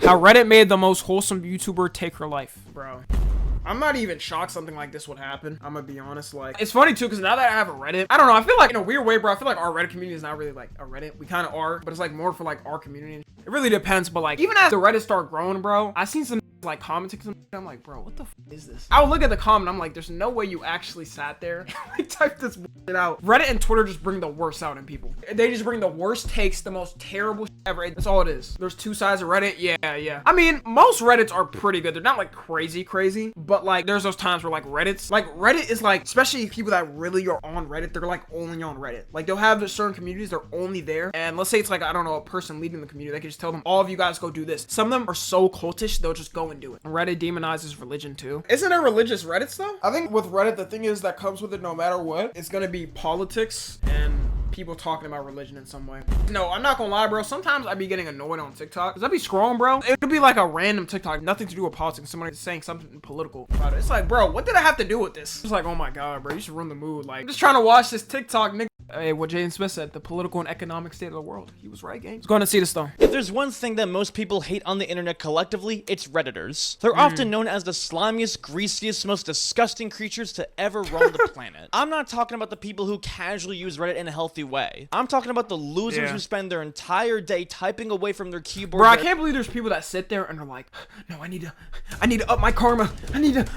How Reddit made the most wholesome YouTuber take her life. Bro, I'm not even shocked something like this would happen. I'm gonna be honest. Like, it's funny too, because now that I have a Reddit, I don't know, I feel like in a weird way, bro, I feel like our Reddit community is not really like a Reddit. We kind of are, but it's like more for like our community. It really depends, but like, even as the Reddit start growing, bro, I seen some like commenting some shit. I'm like, bro, what the f is this? I would look at the comment, I'm like, there's no way you actually sat there and like typed this shit out. Reddit and Twitter just bring the worst out in people. They just bring the worst takes, the most terrible shit ever. That's all it is. There's two sides of Reddit. Yeah. I mean, most Reddits are pretty good. They're not like crazy, but like there's those times where like Reddit is like, especially people that really are on Reddit, they're like only on Reddit. Like they'll have certain communities, they're only there. And let's say it's like, I don't know, a person leading the community, they can just tell them, all of you guys go do this. Some of them are so cultish, they'll just go and do it. Reddit demonizes religion too. Isn't there religious Reddits though? I think with Reddit, the thing is that comes with it no matter what, it's gonna be politics and people talking about religion in some way. No, I'm not gonna lie, bro. Sometimes I be getting annoyed on TikTok because I be scrolling, bro. It could be like a random TikTok, nothing to do with politics. Somebody saying something political about it. It's like, bro, what did I have to do with this? It's like, oh my god, bro, you should ruin the mood. Like, I'm just trying to watch this TikTok, nigga. Hey, what Jaden Smith said, the political and economic state of the world. He was right, gang. Let's go on and see this though. If there's one thing that most people hate on the internet collectively, it's Redditors. They're often known as the slimiest, greasiest, most disgusting creatures to ever roam the planet. I'm not talking about the people who casually use Reddit in a healthy way. I'm talking about the losers who spend their entire day typing away from their keyboard. Bro, I can't believe there's people that sit there and are like, no, I need to up my karma. I need to.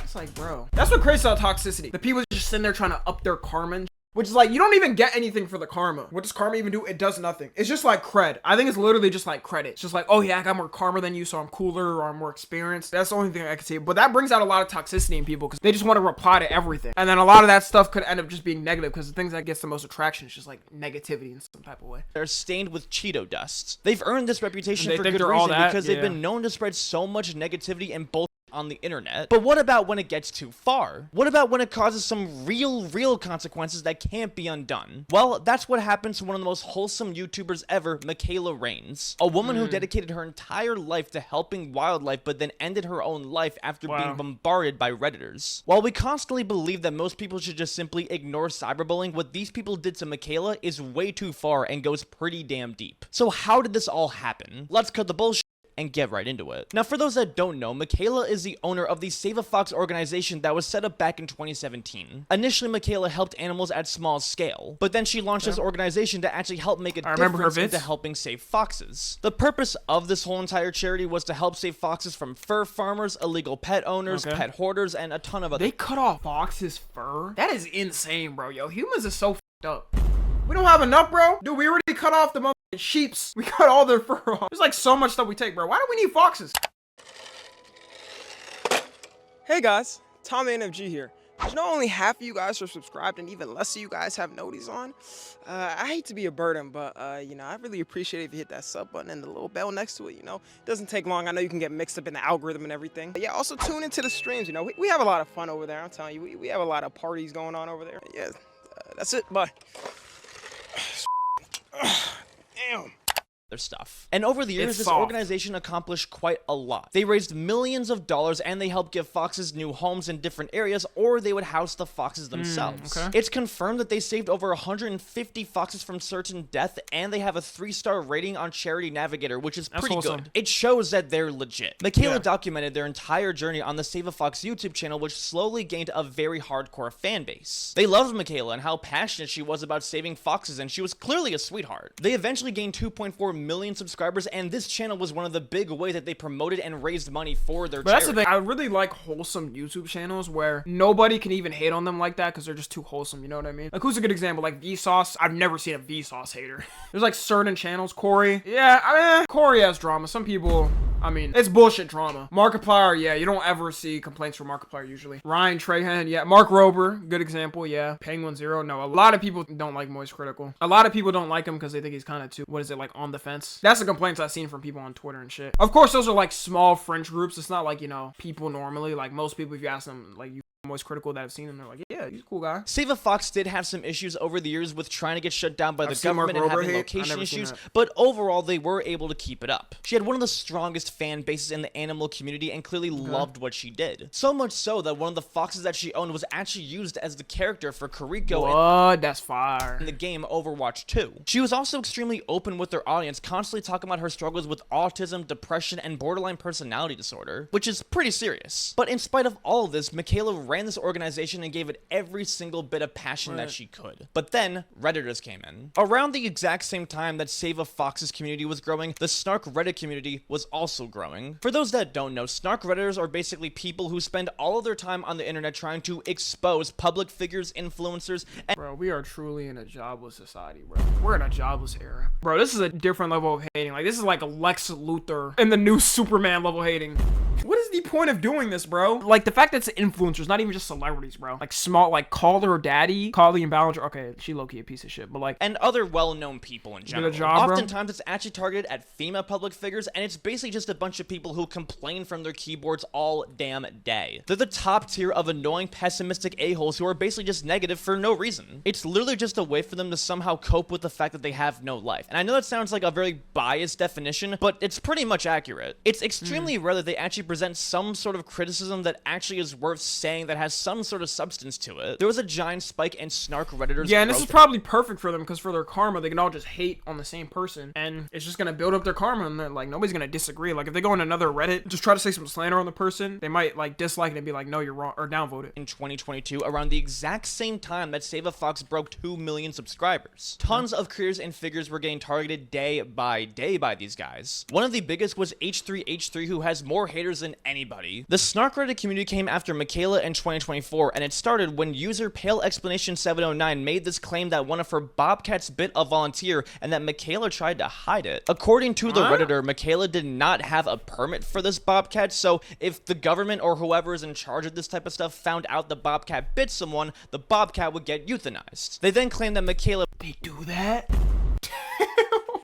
It's like, bro, that's what creates that toxicity. The people just sitting there trying to up their karma and which is like, you don't even get anything for the karma. What does karma even do? It does nothing. It's just like cred. I think it's literally just like credit. It's just like, oh yeah, I got more karma than you, so I'm cooler or I'm more experienced. That's the only thing I can say. But that brings out a lot of toxicity in people because they just want to reply to everything. And then a lot of that stuff could end up just being negative because the things that gets the most attraction is just like negativity in some type of way. They're stained with Cheeto dust. They've earned this reputation for good all reason that, because they've been known to spread so much negativity and bullshit on the internet. But what about when it gets too far? What about when it causes some real consequences that can't be undone? Well, that's what happened to one of the most wholesome YouTubers ever, Michaela Reigns, a woman who dedicated her entire life to helping wildlife but then ended her own life after being bombarded by Redditors. While we constantly believe that most people should just simply ignore cyberbullying, what these people did to Michaela is way too far and goes pretty damn deep. So how did this all happen? Let's cut the bullshit and get right into it. Now, for those that don't know, Michaela is the owner of the Save a Fox organization that was set up back in 2017. Initially, Michaela helped animals at small scale, but then she launched this organization to actually help make a difference into helping save foxes. The purpose of this whole entire charity was to help save foxes from fur farmers, illegal pet owners, pet hoarders, and a ton of other— They cut off foxes' fur? That is insane, bro. Yo, humans are so f***ed up. We don't have enough, bro. Dude, we already cut off the motherfucking sheeps. We cut all their fur off. There's like so much stuff we take, bro. Why do we need foxes? Hey guys, Tom NFG here. Did you know only half of you guys are subscribed and even less of you guys have noties on? I hate to be a burden, but you know, I really appreciate it if you hit that sub button and the little bell next to it, you know? It doesn't take long. I know you can get mixed up in the algorithm and everything. But yeah, also tune into the streams, you know? We have a lot of fun over there, I'm telling you. We have a lot of parties going on over there. Yeah, that's it, bye. Damn. Their stuff. And over the years, this organization accomplished quite a lot. They raised millions of dollars and they helped give foxes new homes in different areas, or they would house the foxes themselves. It's confirmed that they saved over 150 foxes from certain death, and they have a 3-star rating on Charity Navigator, which is pretty good. It shows that they're legit. Michaela documented their entire journey on the Save a Fox YouTube channel, which slowly gained a very hardcore fan base. They loved Michaela and how passionate she was about saving foxes, and she was clearly a sweetheart. They eventually gained 2.4 million subscribers, and this channel was one of the big ways that they promoted and raised money for their charity. That's the thing. I really like wholesome YouTube channels where nobody can even hate on them like that because they're just too wholesome, you know what I mean? Like, who's a good example? Like Vsauce. I've never seen a Vsauce hater. There's like certain channels. Corey. Yeah, I mean, Corey has drama. Some people, I mean, it's bullshit drama. Markiplier, yeah, you don't ever see complaints from Markiplier usually. Ryan Trahan, yeah. Mark Rober, good example, yeah. Penguin Zero, no. A lot of people don't like Moist Critical. A lot of people don't like him because they think he's kind of too, what is it, like on the fence? That's the complaints I've seen from people on Twitter and shit. Of course, those are like small French groups. It's not like, you know, people normally, like most people, if you ask them, like, you most critical that I've seen him. They're like, yeah, he's a cool guy. Save a Fox did have some issues over the years with trying to get shut down by the government and having location issues, but overall they were able to keep it up. She had one of the strongest fan bases in the animal community and clearly loved what she did. So much so that one of the foxes that she owned was actually used as the character for Kiriko That's fire. in the game Overwatch 2. She was also extremely open with her audience, constantly talking about her struggles with autism, depression, and borderline personality disorder, which is pretty serious. But in spite of all of this, Michaela ran this organization and gave it every single bit of passion that she could. But then, Redditors came in. Around the exact same time that Save a Fox's community was growing, the Snark Reddit community was also growing. For those that don't know, Snark Redditors are basically people who spend all of their time on the internet trying to expose public figures, influencers, and bro, we are truly in a jobless society, bro. We're in a jobless era. Bro, this is a different level of hating. Like, this is like a Lex Luthor in the new Superman level hating. What is the point of doing this, bro? Like, the fact that it's influencers, not even just celebrities, bro. Like, small, like, Calder daddy, Colleen Ballinger. Okay, she low-key a piece of shit, but like, and other well-known people in general. Oftentimes, it's actually targeted at female public figures, and it's basically just a bunch of people who complain from their keyboards all damn day. They're the top tier of annoying, pessimistic a-holes who are basically just negative for no reason. It's literally just a way for them to somehow cope with the fact that they have no life. And I know that sounds like a very biased definition, but it's pretty much accurate. It's extremely rare that they actually present some sort of criticism that actually is worth saying, that has some sort of substance to it. There was a giant spike in Snark Redditors. Yeah, and this is probably perfect for them, because for their karma, they can all just hate on the same person, and it's just gonna build up their karma, and then, like, nobody's gonna disagree. Like, if they go on another Reddit, just try to say some slander on the person, they might, like, dislike it and be like, no, you're wrong, or downvote it. In 2022, around the exact same time that Save a Fox broke 2 million subscribers, tons of creators and figures were getting targeted day by day by these guys. One of the biggest was H3H3, who has more haters than anybody. The Snark Reddit community came after Michaela in 2024, and it started when user Pale Explanation 709 made this claim that one of her bobcats bit a volunteer and that Michaela tried to hide it. According to the Redditor, Michaela did not have a permit for this bobcat, so if the government or whoever is in charge of this type of stuff found out the bobcat bit someone, the bobcat would get euthanized. They then claimed that Michaela— They do that?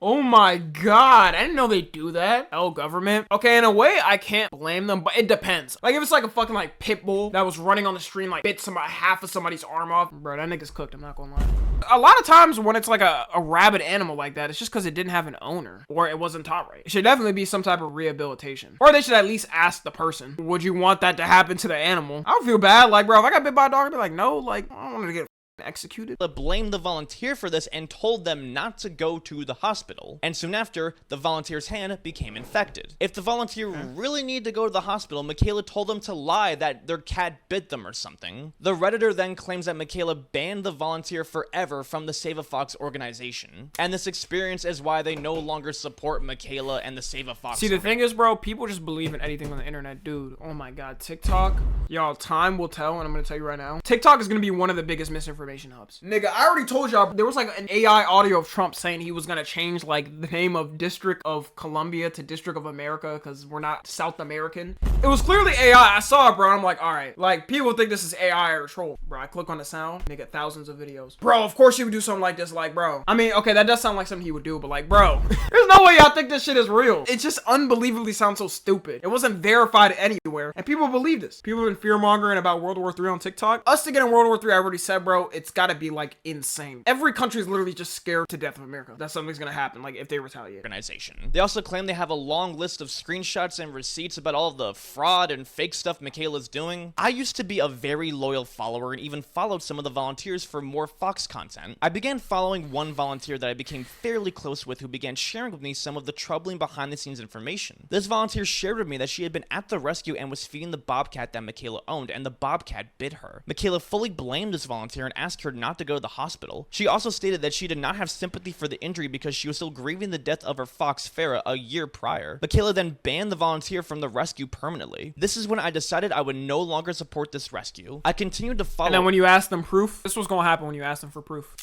Oh my god, I didn't know they do that. Oh, government. Okay, in a way, I can't blame them, but it depends. Like, if it's like a fucking, like, pit bull that was running on the stream, like, bit somebody, half of somebody's arm off. Bro, that nigga's cooked, I'm not gonna lie. A lot of times when it's like a rabid animal like that, it's just because it didn't have an owner, or it wasn't taught right. It should definitely be some type of rehabilitation. Or they should at least ask the person, would you want that to happen to the animal? I don't feel bad. Like, bro, if I got bit by a dog, I'd be like, no, like, I don't want to get executed. Blamed the volunteer for this and told them not to go to the hospital. And soon after, the volunteer's hand became infected. If the volunteer really needed to go to the hospital, Michaela told them to lie that their cat bit them or something. The Redditor then claims that Michaela banned the volunteer forever from the Save a Fox organization. And this experience is why they no longer support Michaela and the Save a Fox. See, the thing is, bro, people just believe in anything on the internet, dude. Oh my god, TikTok. Y'all, time will tell, and I'm gonna tell you right now. TikTok is gonna be one of the biggest misinformation hubs. Nigga, I already told y'all there was like an AI audio of Trump saying he was gonna change like the name of District of Columbia to District of America because we're not South American. It was clearly AI. I saw it, bro. I'm like, all right, like people think this is AI or troll, bro. I click on the sound, nigga, thousands of videos. Bro, of course he would do something like this, like, bro. I mean, okay, that does sound like something he would do, but like, bro, there's no way y'all think this shit is real. It just unbelievably sounds so stupid. It wasn't verified anywhere, and people believe this. People have been fear-mongering about World War III on TikTok. Us to get in World War III, I already said, bro, it's gotta be like insane. Every country is literally just scared to death of America. That something's gonna happen, like if they retaliate. Organization. They also claim they have a long list of screenshots and receipts about all of the fraud and fake stuff Michaela's doing. I used to be a very loyal follower and even followed some of the volunteers for more Fox content. I began following one volunteer that I became fairly close with who began sharing with me some of the troubling behind the scenes information. This volunteer shared with me that she had been at the rescue and was feeding the bobcat that Michaela owned, and the bobcat bit her. Michaela fully blamed this volunteer and asked her not to go to the hospital. She also stated that she did not have sympathy for the injury because she was still grieving the death of her fox, Farah, a year prior. Michaela then banned the volunteer from the rescue permanently. This is when I decided I would no longer support this rescue. I continued to follow— And then when you asked them proof, this was gonna happen when you asked them for proof.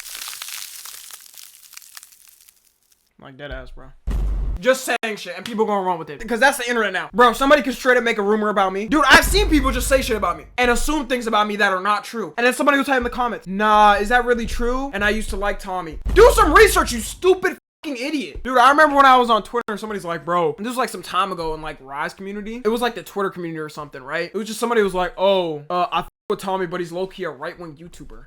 Like dead ass, bro. Just saying shit and people gonna run with it because that's the internet now, bro. Somebody can straight up make a rumor about me, dude. I've seen people just say shit about me and assume things about me that are not true, and then somebody will type in the comments, nah, is that really true? And I used to like Tommy. Do some research, you stupid fucking idiot. Dude, I remember when I was on Twitter, somebody's like, bro, and this was like some time ago in like Rise community. It was like the Twitter community or something, right? It was just somebody who was like, oh, I with Tommy, but he's low-key a right-wing YouTuber.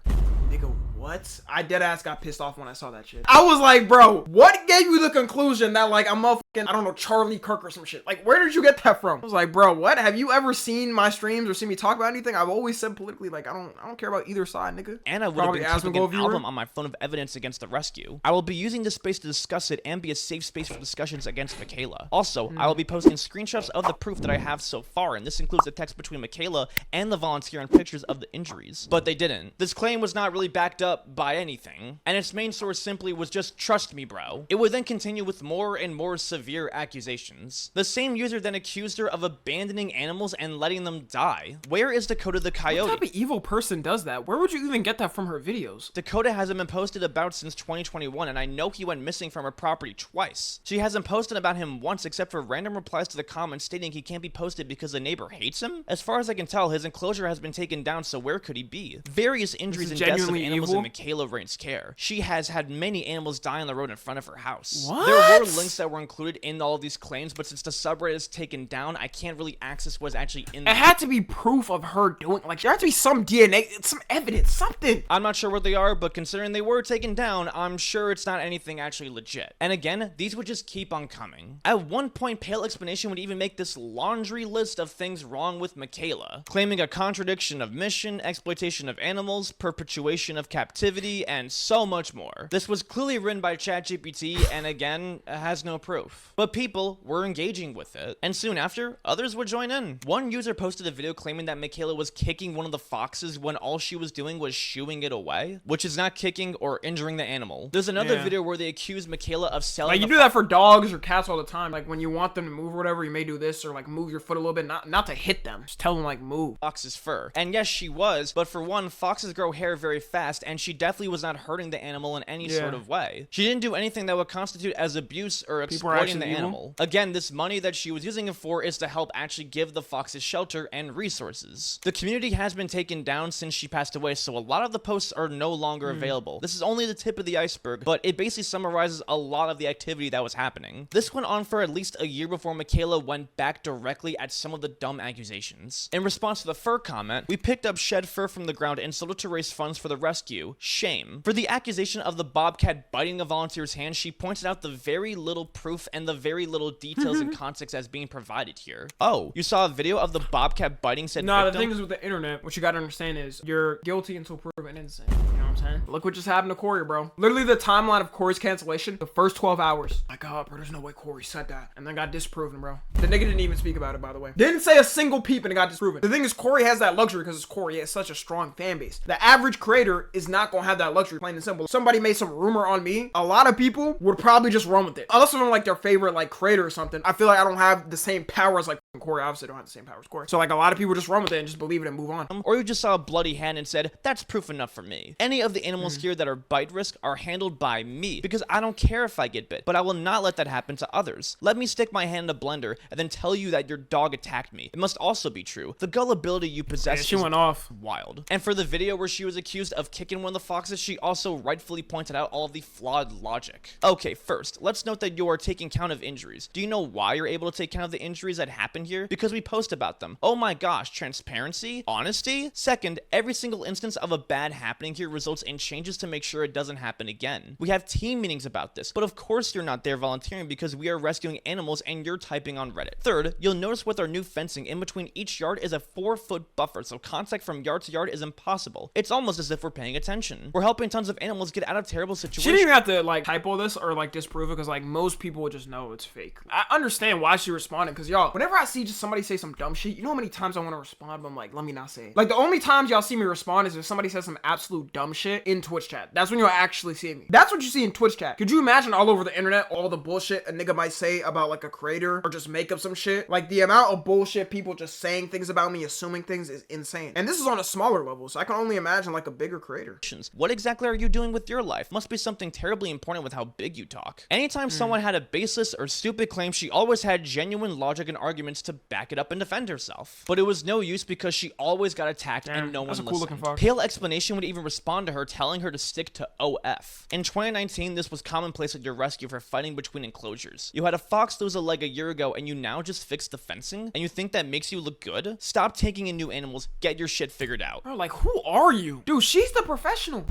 Nigga, what? I deadass got pissed off when I saw that shit. I was like, bro, what gave you the conclusion that like I'm motherfucking, I don't know, Charlie Kirk or some shit? Like, where did you get that from? I was like, bro, what? Have you ever seen my streams or seen me talk about anything? I've always said politically, like, I don't care about either side, nigga. And I would have been keeping an album on my phone of evidence against the rescue. I will be using this space to discuss it and be a safe space for discussions against Michaela. Also, I will be posting screenshots of the proof that I have so far, and this includes the text between Michaela and the volunteer and pictures of the injuries. But they didn't. This claim was not really backed up by anything, and its main source simply was just trust me, bro. It would then continue with more and more severe accusations. The same user then accused her of abandoning animals and letting them die. Where is Dakota the Coyote? What type of evil person does that? Where would you even get that from her videos? Dakota hasn't been posted about since 2021, and I know he went missing from her property twice. She hasn't posted about him once except for random replies to the comments stating he can't be posted because the neighbor hates him. As far as I can tell, his enclosure has been taken down, so where could he be? Various injuries and deaths of animals in Michaela Rain's care. She has had many animals die on the road in front of her house. What? There were links that were included in all of these claims, but since the subreddit is taken down, I can't really access what's actually in there. It had to be proof of her doing, like, there had to be some DNA, some evidence, something. I'm not sure what they are, but considering they were taken down, I'm sure it's not anything actually legit. And again, these would just keep on coming. At one point, Pale Explanation would even make this laundry list of things wrong with Michaela, claiming a contradiction of mission, exploitation of animals, perpetuation of captivity, and so much more. This was clearly written by ChatGPT, and again, has no proof. But people were engaging with it, and soon after, others would join in. One user posted a video claiming that Michaela was kicking one of the foxes when all she was doing was shooing it away, which is not kicking or injuring the animal. There's another video where they accuse Michaela of selling. Like, you do that for dogs or cats all the time. Like, when you want them to move or whatever, you may do this or like move your foot a little bit, not to hit them. Just tell them like move. Fox's fur. And yes, she was, but for one, foxes grow hair very fast, and she definitely was not hurting the animal in any sort of way. She didn't do anything that would constitute as abuse or exploiting the animal. Again, this money that she was using it for is to help actually give the foxes shelter and resources. The community has been taken down since she passed away, so a lot of the posts are no longer available. This is only the tip of the iceberg, but it basically summarizes a lot of the activity that was happening. This went on for at least a year before Michaela went back directly at some of the dumb accusations. In response to the fur comment, we picked up shed fur from the ground and sold it to raise funds for the rescue. Shame. For the accusation of the bobcat biting a volunteer's hand, she pointed out the very little proof and the very little details and context as being provided here. Oh, you saw a video of the bobcat biting said victim? The thing is with the internet, what you gotta understand is you're guilty until proven innocent. You know what I'm saying? Look what just happened to Corey, bro. Literally the timeline of Corey's cancellation, the first 12 hours. My God, bro, there's no way Corey said that. And then got disproven, bro. The nigga didn't even speak about it, by the way. Didn't say a single peep and it got disproven. The thing is, Corey has that luxury because it's Corey. He has such a strong fan base. The average creator is not gonna have that luxury, plain and simple. Somebody made some rumor on me. A lot of people would probably just run with it. Unless they're like their favorite like creator or something. I feel like I don't have the same power as like Corey. Obviously, I don't have the same power as Corey. So like a lot of people just run with it and just believe it and move on. Or you just saw a bloody hand and said, that's proof enough for me. Any of the animals here that are bite risk are handled by me because I don't care if I get bit, but I will not let that happen to others. Let me stick my hand in a blender and then tell you that your dog attacked me. It must also be true. The gullibility you possess she went off. Wild. And for the video where she was accused of kicking one of the foxes, she also rightfully pointed out all of the flawed logic. Okay, first, let's note that you are taking count of injuries. Do you know why you're able to take count of the injuries that happened here? Because we post about them. Oh my gosh, transparency? Honesty? Second, every single instance of a bad happening here results in changes to make sure it doesn't happen again. We have team meetings about this, but of course you're not there volunteering because we are rescuing animals and you're typing on Reddit. Third, you'll notice with our new fencing, in between each yard is a 4-foot buffer, so contact from yard to yard is impossible. It's almost as if we're paying attention. We're helping tons of animals get out of terrible situations. She didn't even have to like typo this or like disprove it because like most people would just know it's fake. I understand why she responded because y'all, whenever I see just somebody say some dumb shit, you know how many times I want to respond, but I'm like, let me not say it. Like the only times y'all see me respond is if somebody says some absolute dumb shit in Twitch chat. That's when you'll actually see me. That's what you see in Twitch chat. Could you imagine all over the internet all the bullshit a nigga might say about like a creator or just make up some shit? Like the amount of bullshit people just saying things about me, assuming things is insane. And this is on a smaller level, so I can only imagine like a bigger creator. What exactly are you doing with your life? Must be something terribly important with how big you talk. Anytime someone had a baseless or stupid claim, she always had genuine logic and arguments to back it up and defend herself. But it was no use because she always got attacked and no one listened. Pale Explanation would even respond to her, telling her to stick to OF. In 2019, this was commonplace at your rescue for fighting between enclosures. You had a fox lose a leg a year ago, and you now just fixed the fencing? And you think that makes you look good? Stop taking in new animals, get your shit figured out. Bro, like, who are you? Dude, she's the professional.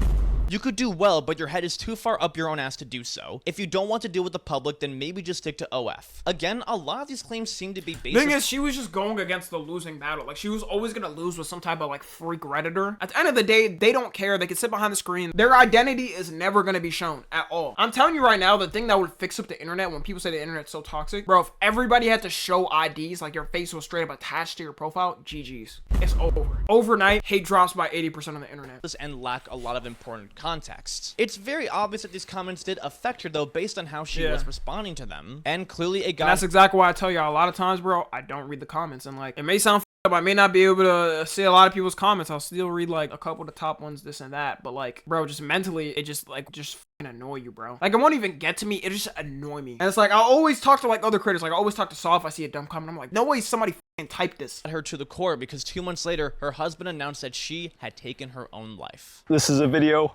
You could do well, but your head is too far up your own ass to do so. If you don't want to deal with the public, then maybe just stick to OF. Again, a lot of these claims seem to be based. Thing is, she was just going against the losing battle. Like, she was always gonna lose with some type of like freak redditor. At the end of the day, they don't care. They can sit behind the screen. Their identity is never gonna be shown at all. I'm telling you right now, the thing that would fix up the internet when people say the internet's so toxic, bro, if everybody had to show IDs, like your face was straight up attached to your profile, GG's. It's over. Overnight, hate drops by 80% on the internet. And lack a lot of important context. It's very obvious that these comments did affect her, though, based on how she was responding to them. And clearly it got— And that's exactly why I tell y'all a lot of times, bro, I don't read the comments. And like, it may sound up, I may not be able to see a lot of people's comments. I'll still read like a couple of the top ones, this and that. But like, bro, just mentally, it just annoy you, bro. Like, it won't even get to me. It just annoy me. And it's like, I always talk to like other creators. Like, I always talk to Saw if I see a dumb comment. I'm like, no way somebody typed this. Her to the core, because 2 months later, her husband announced that she had taken her own life. This is a video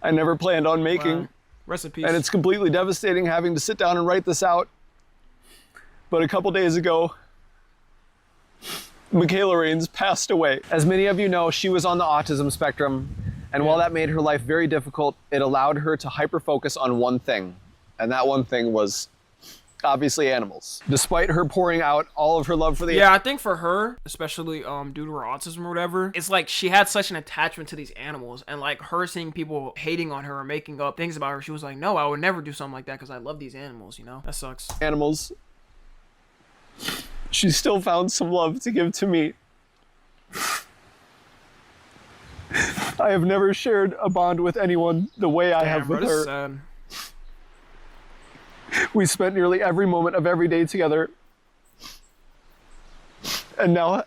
I never planned on making. Wow. Rest in peace. And it's completely devastating having to sit down and write this out. But a couple days ago, Michaela Rains passed away. As many of you know, she was on the autism spectrum, and while that made her life very difficult, it allowed her to hyper-focus on one thing, and that one thing was obviously animals. Despite her pouring out all of her love for the— I think for her, especially due to her autism or whatever, it's like she had such an attachment to these animals, and like her seeing people hating on her or making up things about her, she was like, no, I would never do something like that because I love these animals, you know? That sucks. Animals. She still found some love to give to me. I have never shared a bond with anyone the way I have with her. Sad. We spent nearly every moment of every day together. And now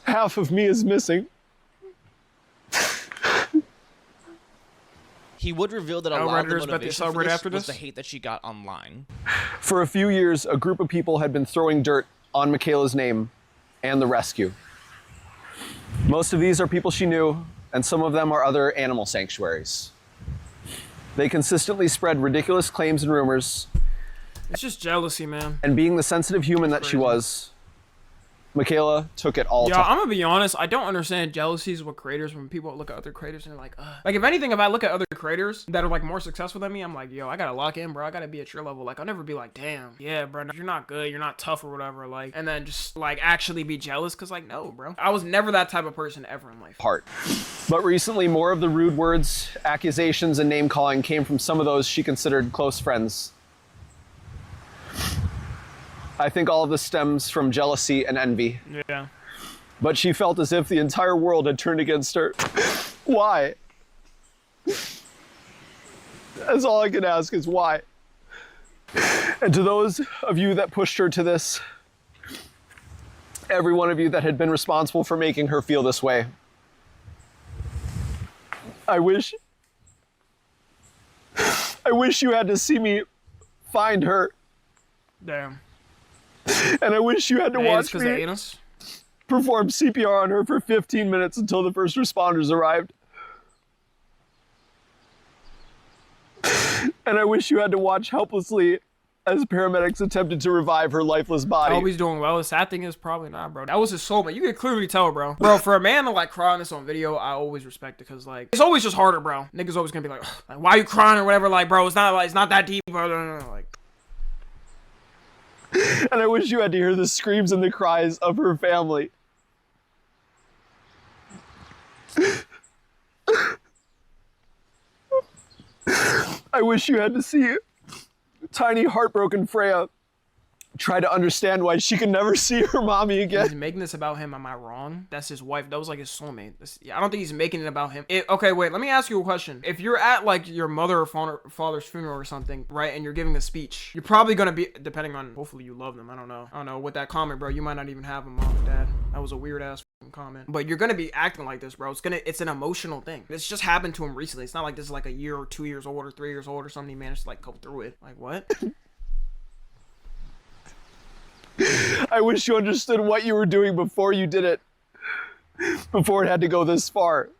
half of me is missing. He would reveal that a lot of the Redditors bet they motivation for celebrate this after was this? the hate that she got online. For a few years, a group of people had been throwing dirt on Michaela's name and the rescue. Most of these are people she knew, and some of them are other animal sanctuaries. They consistently spread ridiculous claims and rumors. It's just jealousy, man. And being the sensitive human that she was, Michaela took it all to I'm gonna be honest, I don't understand jealousies with creators when people look at other creators and they're like, ugh. Like, if anything, if I look at other creators that are like more successful than me, I'm like, yo, I gotta lock in, bro. I gotta be at your level. Like, I'll never be like, damn, yeah, bro, you're not good, you're not tough or whatever. Like, and then just like actually be jealous, cause like, no, bro. I was never that type of person ever in life. heart. But recently, more of the rude words, accusations, and name calling came from some of those she considered close friends. I think all of this stems from jealousy and envy. Yeah. But she felt as if the entire world had turned against her. Why? That's all I can ask is why. And to those of you that pushed her to this, every one of you that had been responsible for making her feel this way, I wish you had to see me find her. Damn. And I wish you had to watch Because they me ate us. perform CPR on her for 15 minutes until the first responders arrived. And I wish you had to watch helplessly as paramedics attempted to revive her lifeless body. I hope he's doing well. The sad thing is probably not, bro. That was his soulmate. You can clearly tell, bro. Bro, for a man to like cry on this on video, I always respect it, because like, it's always just harder, bro. Niggas always gonna be like, why are you crying or whatever? Like, bro, it's not that deep, bro. Like, And I wish you had to hear the screams and the cries of her family. I wish you had to see tiny heartbroken Freya try to understand why she could never see her mommy again. he's making this about him. Am I wrong? That's his wife. That was like his soulmate. I don't think he's making it about him. Okay, wait. Let me ask you a question. If you're at like your mother or father's funeral or something, right, and you're giving a speech, you're probably gonna be, depending on, hopefully you love them. I don't know. With that comment, bro, you might not even have a mom or dad. That was a weird ass comment. But you're gonna be acting like this, bro. It's an emotional thing. This just happened to him recently. It's not like this is like a year or 2 years old or 3 years old or something. He managed to like go through it. Like, what? I wish you understood what you were doing before you did it. before it had to go this far.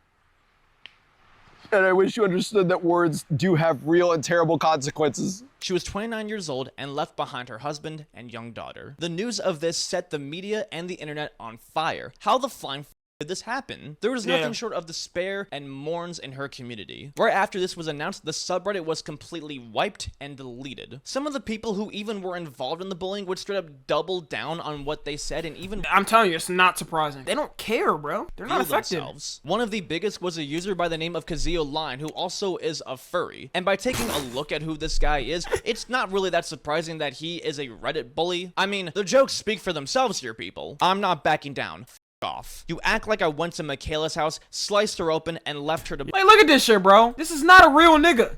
And I wish you understood that words do have real and terrible consequences. She was 29 years old and left behind her husband and young daughter. The news of this set the media and the internet on fire. How the flying did this happen? There was nothing short of despair and mourns in her community. Right after this was announced, the subreddit was completely wiped and deleted. Some of the people who even were involved in the bullying would straight up double down on what they said and even— I'm telling you, it's not surprising. They don't care, bro. They're not affected. Themselves. One of the biggest was a user by the name of Kazio Line, who also is a furry. And by taking a look at who this guy is, it's not really that surprising that he is a Reddit bully. I mean, the jokes speak for themselves here, people. I'm not backing down. Off. You act like I went to Michaela's house, sliced her open, and left her to— Like, look at this shit, bro. This is not a real nigga.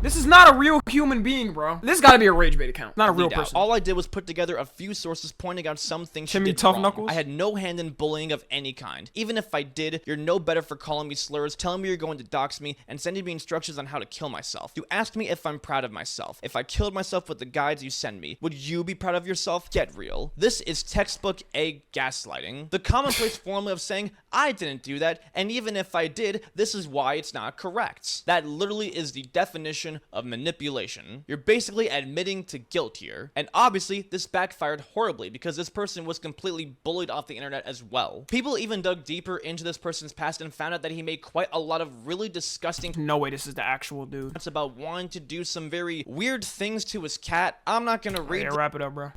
This is not a real human being, bro. This gotta be a rage bait account, not a real person. All I did was put together a few sources pointing out some things she did Tough wrong. Knuckles? I had no hand in bullying of any kind. Even if I did, you're no better for calling me slurs, telling me you're going to dox me, and sending me instructions on how to kill myself. You asked me if I'm proud of myself. If I killed myself with the guides you send me, would you be proud of yourself? Get real. This is textbook A gaslighting. The commonplace formula of saying, I didn't do that, and even if I did, this is why it's not correct. That literally is the definition of manipulation. You're basically admitting to guilt here. And obviously, this backfired horribly because this person was completely bullied off the internet as well. People even dug deeper into this person's past and found out that he made quite a lot of really disgusting— No way, this is the actual dude. It's about wanting to do some very weird things to his cat. I'm not gonna read Yeah, wrap it up, bro.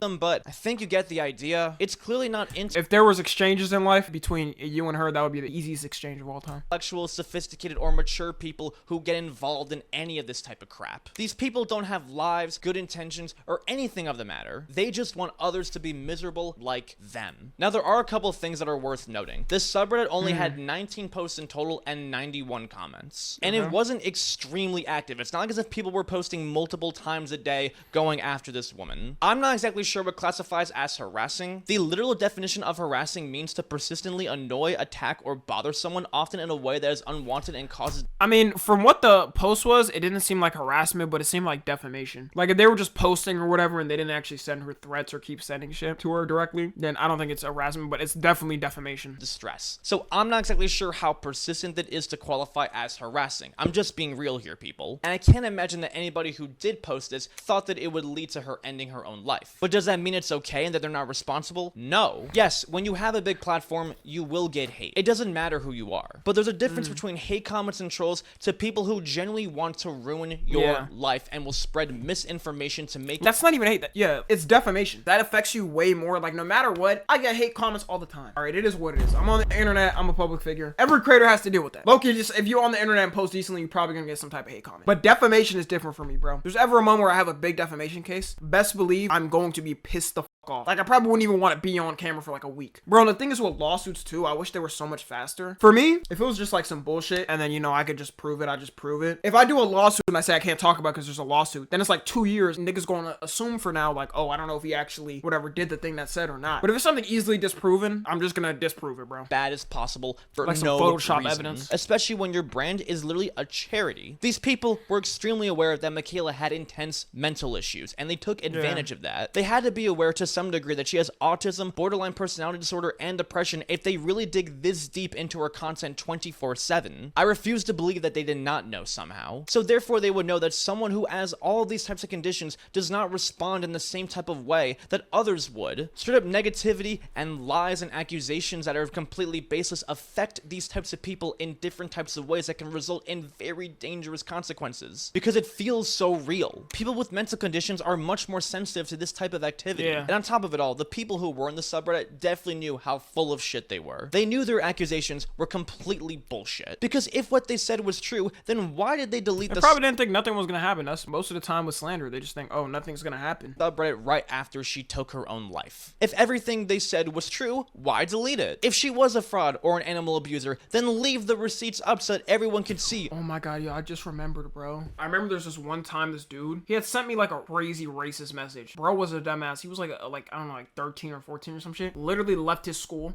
them, but I think you get the idea. It's clearly not If there was exchanges in life between you and her, that would be the easiest exchange of all time. intellectual, sophisticated, or mature people who get involved in any of this type of crap. These people don't have lives, good intentions, or anything of the matter. They just want others to be miserable like them. Now, there are a couple of things that are worth noting. This subreddit only had 19 posts in total and 91 comments. And it wasn't extremely active. It's not like as if people were posting multiple times a day going after this woman. I'm not exactly sure what classifies as harassing. The literal definition of harassing means to persistently annoy, attack, or bother someone, often in a way that is unwanted and causes— I mean, from what the post was, it didn't seem like harassment, but it seemed like defamation. Like, if they were just posting or whatever and they didn't actually send her threats or keep sending shit to her directly, then I don't think it's harassment, but it's definitely defamation. distress. So I'm not exactly sure how persistent it is to qualify as harassing. I'm just being real here, people. And I can't imagine that anybody who did post this thought that it would lead to her ending her own life. But does that mean it's okay and that they're not responsible? No. Yes, when you have a big platform, you will get hate. It doesn't matter who you are. But there's a difference between hate comments and trolls to people who genuinely want to ruin your life and will spread misinformation to make— That's not even hate. Yeah, it's defamation. That affects you way more. Like, no matter what, I get hate comments all the time. All right, it is what it is. I'm on the internet. I'm a public figure. Every creator has to deal with that. Loki, just if you're on the internet and post decently, you're probably gonna get some type of hate comment. But defamation is different for me, bro. There's ever a moment where I have a big defamation case, best believe I'm going to be pissed the off. Like, I probably wouldn't even want to be on camera for like a week. Bro, and the thing is with lawsuits too, I wish they were so much faster. For me, if it was just like some bullshit and then, you know, I could just prove it, I just prove it. If I do a lawsuit and I say I can't talk about it because there's a lawsuit, then it's like 2 years and niggas going to assume for now, like, oh, I don't know if he actually whatever did the thing that said or not. But if it's something easily disproven, I'm just gonna disprove it, bro. bad as possible for Like some no Photoshop reason. evidence. Especially when your brand is literally a charity. These people were extremely aware that Michaela had intense mental issues, and they took advantage of that. They had to be aware to some degree that she has autism, borderline personality disorder, and depression if they really dig this deep into her content 24/7. I refuse to believe that they did not know somehow. So therefore they would know that someone who has all of these types of conditions does not respond in the same type of way that others would. Straight up negativity and lies and accusations that are completely baseless affect these types of people in different types of ways that can result in very dangerous consequences because it feels so real. People with mental conditions are much more sensitive to this type of activity. And on top of it all, the people who were in the subreddit definitely knew how full of shit they were. They knew their accusations were completely bullshit. Because if what they said was true, then why did they delete the— They probably didn't think nothing was gonna happen. That's most of the time with slander. They just think, oh, nothing's gonna happen. subreddit right after she took her own life? If everything they said was true, why delete it? If she was a fraud or an animal abuser, then leave the receipts up so that everyone could see. Oh my god, yo, I just remembered, bro. I remember there's this one time this dude, he had sent me like a crazy racist message. Bro was a dumbass. He was like, I don't know, like 13 or 14 or some shit. Literally left his school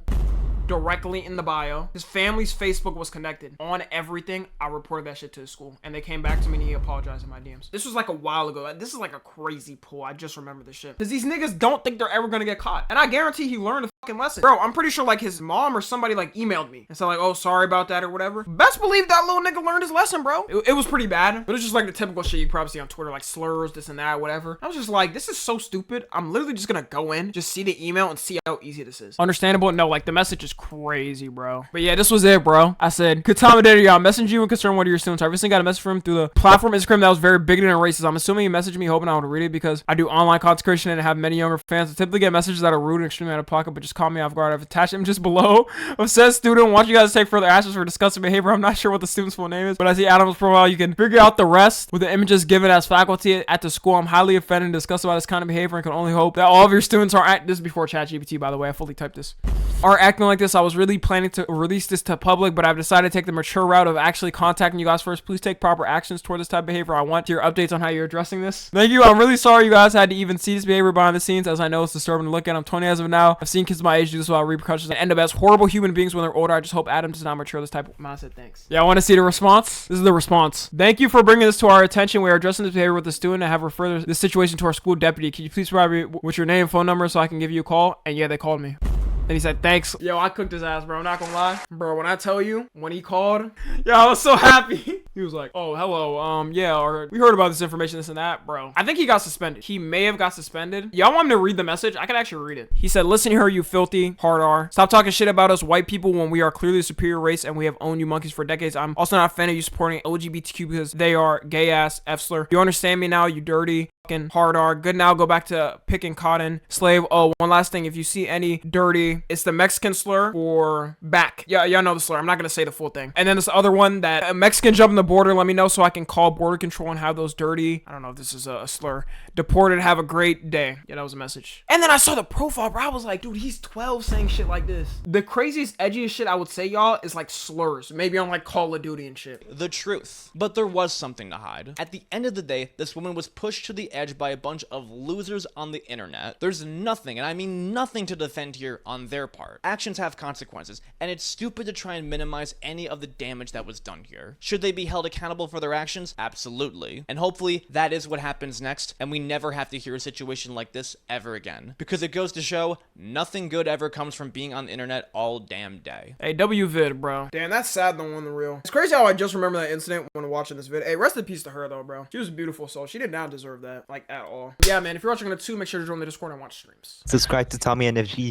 directly in the bio. His family's Facebook was connected on everything. I reported that shit to his school and they came back to me and he apologized in my DMs. This was like a while ago. This is like a crazy pull. I just remember this shit because these niggas don't think they're ever gonna get caught, and I guarantee he learned lesson. Bro, I'm pretty sure like his mom or somebody like emailed me and said like, oh, sorry about that or whatever. Best believe that little nigga learned his lesson, bro. It was pretty bad, but it's just like the typical shit you probably see on Twitter, like slurs, this and that, whatever. I was just like, this is so stupid. I'm literally just gonna go in, just see the email and see how easy this is. Understandable? No, like the message is crazy, bro. But yeah, this was it, bro. I said, Katama y'all message you and concern one of your students. I recently got a message from him through the platform Instagram that was very bigoted and racist. I'm assuming he messaged me hoping I would read it because I do online content creation and have many younger fans. I typically get messages that are rude and extremely out of pocket, but just caught me off guard. I've attached him just below of said student. Want you guys to take further actions for disgusting behavior. I'm not sure what the student's full name is, but I see Adam's profile. You can figure out the rest with the images given as faculty at the school. I'm highly offended and disgusted by this kind of behavior and can only hope that all of your students are this is before ChatGPT, by the way. I fully typed this. Are acting like this. I was really planning to release this to public, but I've decided to take the mature route of actually contacting you guys first. Please take proper actions toward this type of behavior. I want your updates on how you're addressing this. Thank you. I'm really sorry you guys had to even see this behavior behind the scenes, as I know it's disturbing to look at. I'm 20 as of now. I've seen kids my age do this without repercussions and end up as horrible human beings when they're older. I just hope Adam does not mature this type of mindset. Thanks. Yeah, I want to see the response. This is the response. Thank you for bringing this to our attention. We are addressing this behavior with the student and have referred this situation to our school deputy. Can you please provide me with your name and phone number so I can give you a call? And yeah, they called me. And he said, thanks. Yo, I cooked his ass, bro. I'm not gonna lie. Bro, when I tell you, when he called, yo, I was so happy. He was like, oh, hello. Yeah, or we heard about this information, this and that, bro. I think he got suspended. He may have got suspended. Y'all want me to read the message? I can actually read it. He said, listen here, you filthy hard R. Stop talking shit about us white people when we are clearly a superior race and we have owned you monkeys for decades. I'm also not a fan of you supporting LGBTQ because they are gay ass F slur. You understand me now, you dirty fucking hard R. Good now, go back to picking cotton. Slave. Oh, one last thing. If you see any dirty, it's the Mexican slur for back. Yeah, y'all know the slur. I'm not gonna say the full thing. And then this other one that a Mexican jumping the border, let me know so I can call border control and have those dirty, I don't know if this is a slur, deported. Have a great day. Yeah, that was a message. And then I saw the profile, bro. I was like, dude, he's 12 saying shit like this. The craziest, edgiest shit I would say, y'all, is like slurs. Maybe on like Call of Duty and shit. The truth. But there was something to hide. At the end of the day, this woman was pushed to the edge by a bunch of losers on the internet. There's nothing, and I mean nothing, to defend here on their part. Actions have consequences, and it's stupid to try and minimize any of the damage that was done here. Should they be held accountable for their actions? Absolutely. And hopefully that is what happens next, and we never have to hear a situation like this ever again. Because it goes to show, nothing good ever comes from being on the internet all damn day. Hey, WVid, bro. Damn, that's sad the one, the real. It's crazy how I just remember that incident when watching this vid. Hey, rest in peace to her though, bro. She was a beautiful soul. She did not deserve that, like, at all. Yeah, man, if you're watching it too, make sure to join the Discord and watch streams. Subscribe to Tommy NFG.